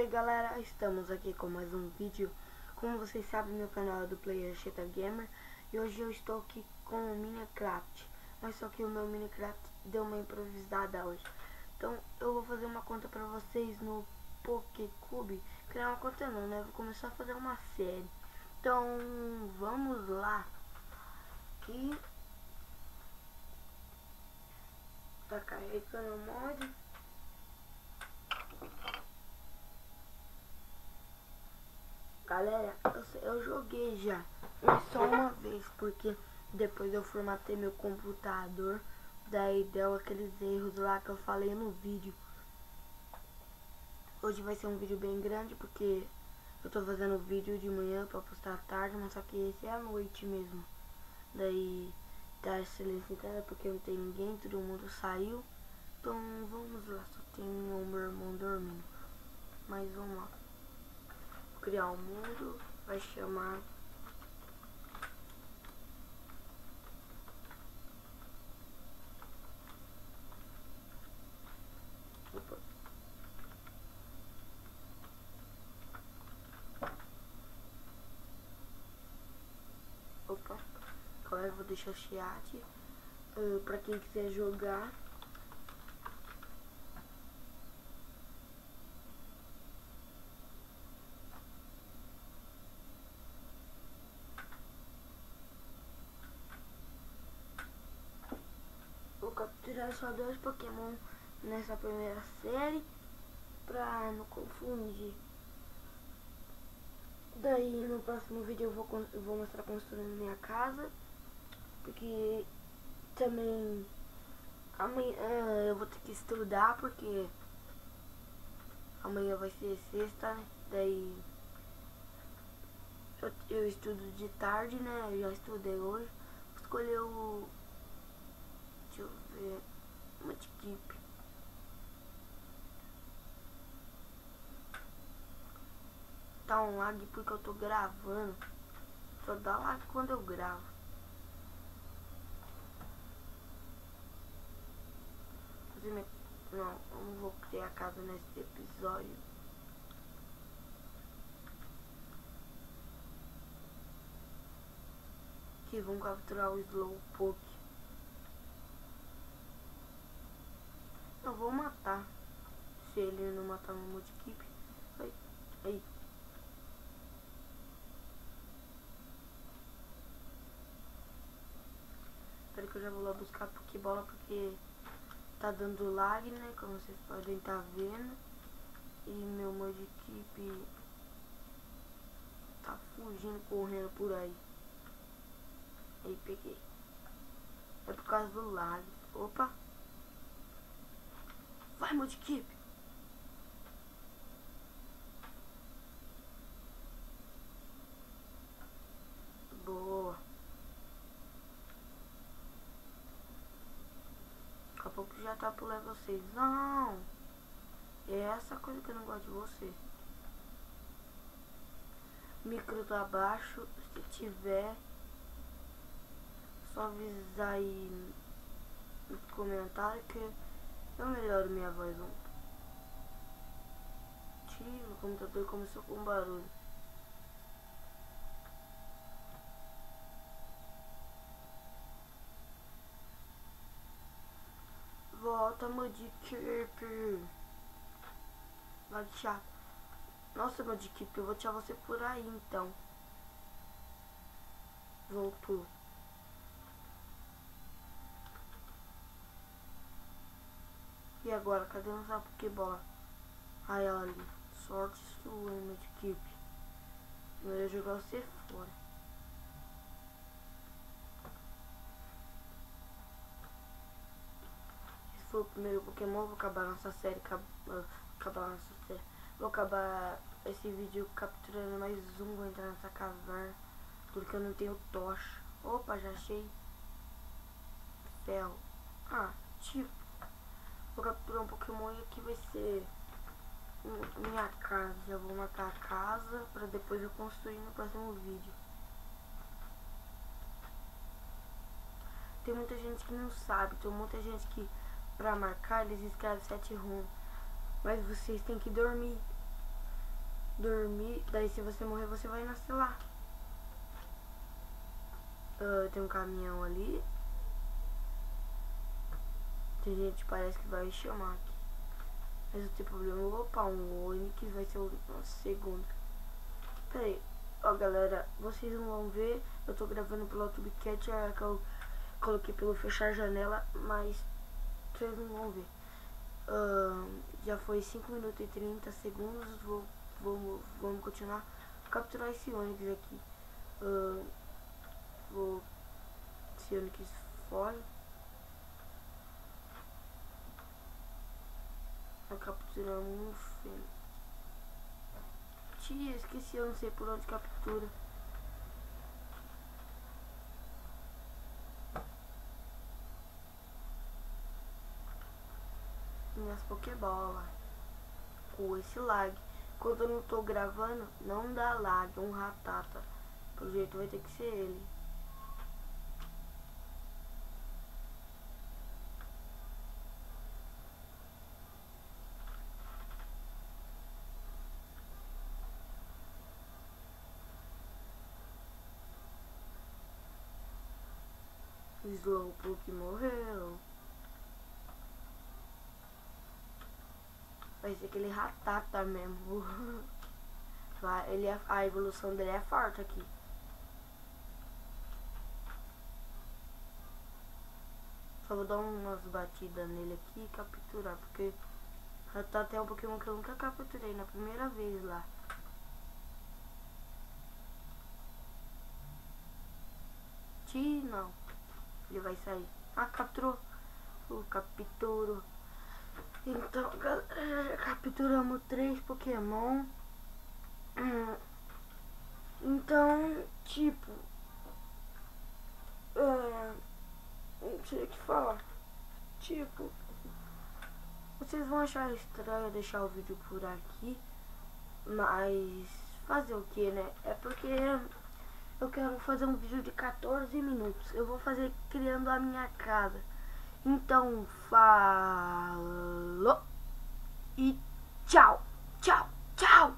galera, estamos aqui com mais um vídeo. Como vocês sabem, meu canal é do Player Cheta Gamer. E hoje eu estou aqui com o Minecraft. Mas só que o meu Minecraft deu uma improvisada hoje. Então eu vou fazer uma conta pra vocês no PokéCube. Criar uma conta não, né? Vou começar a fazer uma série. Então vamos lá. Aqui tá carregando o mod. Galera, eu joguei já, mas só uma vez, porque depois eu formatei meu computador, daí deu aqueles erros lá que eu falei no vídeo. Hoje vai ser um vídeo bem grande, porque eu tô fazendo vídeo de manhã pra postar à tarde, mas só que esse é à noite mesmo. Daí tá silenciado porque não tem ninguém, todo mundo saiu. Então vamos lá, só tem o meu irmão dormindo. Mais uma. Vou criar um mundo, vai chamar... Opa. Opa. Agora eu vou deixar o chat pra quem quiser jogar. Vou capturar só 2 Pokémon nessa primeira série pra não confundir. Daí no próximo vídeo eu vou mostrar construindo minha casa, porque também amanhã eu vou ter que estudar, porque amanhã vai ser sexta, né? Daí eu estudo de tarde, né? Eu já estudei hoje. Vou escolher o... Deixa eu ver... Mudkip. Tá um lag porque eu tô gravando. Só dá lag quando eu gravo. Não, eu não vou criar a casa nesse episódio. Que vão capturar o Slowpoke. Eu vou matar. Se ele não matar no Mudkip. Aí. Espera que eu já vou lá buscar a Pokébola, porque tá dando lag, né? Como vocês podem estar vendo. E meu Mudkip tá fugindo, correndo por aí. Aí peguei. É por causa do lag. Opa! Vai, Mudkip! Boa! Daqui a pouco já tá pro level 6. Não! É essa coisa que eu não gosto de você. Micro tá abaixo. Se tiver, só avisar aí no comentário que eu melhoro minha voz ontem. O computador começou com barulho. Volta, Mudkip. Vai chato. Nossa, Mudkip, eu vou tirar você por aí então. Voltou. E agora, cadê nossa Pokébola? Aí ela ali. Sorte sua, Mudkip. Melhor jogar você fora. Esse foi o primeiro Pokémon. Vou acabar nossa série. Vou acabar esse vídeo capturando mais um. Vou entrar nessa caverna, porque eu não tenho tocha. Opa, já achei ferro. Ah, tipo, vou capturar um Pokémon e aqui vai ser minha casa. Já vou matar a casa pra depois eu construir no próximo vídeo. Tem muita gente que não sabe, tem muita gente que pra marcar eles escrevem 7 rum, mas vocês têm que dormir. dormir. Daí se você morrer, você vai nascer lá. Tem um caminhão ali. Tem gente que parece que vai chamar aqui. Mas não tem problema, eu vou upar um Onix, vai ser o nosso segundo. Pera aí, ó galera, vocês não vão ver, eu tô gravando pelo YouTube Cat, que eu coloquei pelo fechar janela, mas vocês não vão ver. Já foi 5 minutos e 30 segundos, vamos continuar. Vou capturar esse Onix aqui. Esse Onix fora. Capturamos um fêmea. Tia, esqueci, eu não sei por onde captura. Minhas Pokébola. Com esse lag. Quando eu não tô gravando, não dá lag, é um ratata. Pelo jeito vai ter que ser ele. Slowpoke morreu. Vai ser aquele ratata mesmo. A evolução dele é forte aqui. Só vou dar umas batidas nele aqui e capturar, porque ratata é um Pokémon que eu nunca capturei, na primeira vez lá. Não. Ele vai sair. Ah, capturou. Capturou. Então, galera, capturamos 3 Pokémon. Então, tipo, não sei o que falar. Tipo, vocês vão achar estranho deixar o vídeo por aqui, mas fazer o que, né? É porque eu quero fazer um vídeo de 14 minutos. Eu vou fazer criando a minha casa. Então, falou e tchau, tchau, tchau.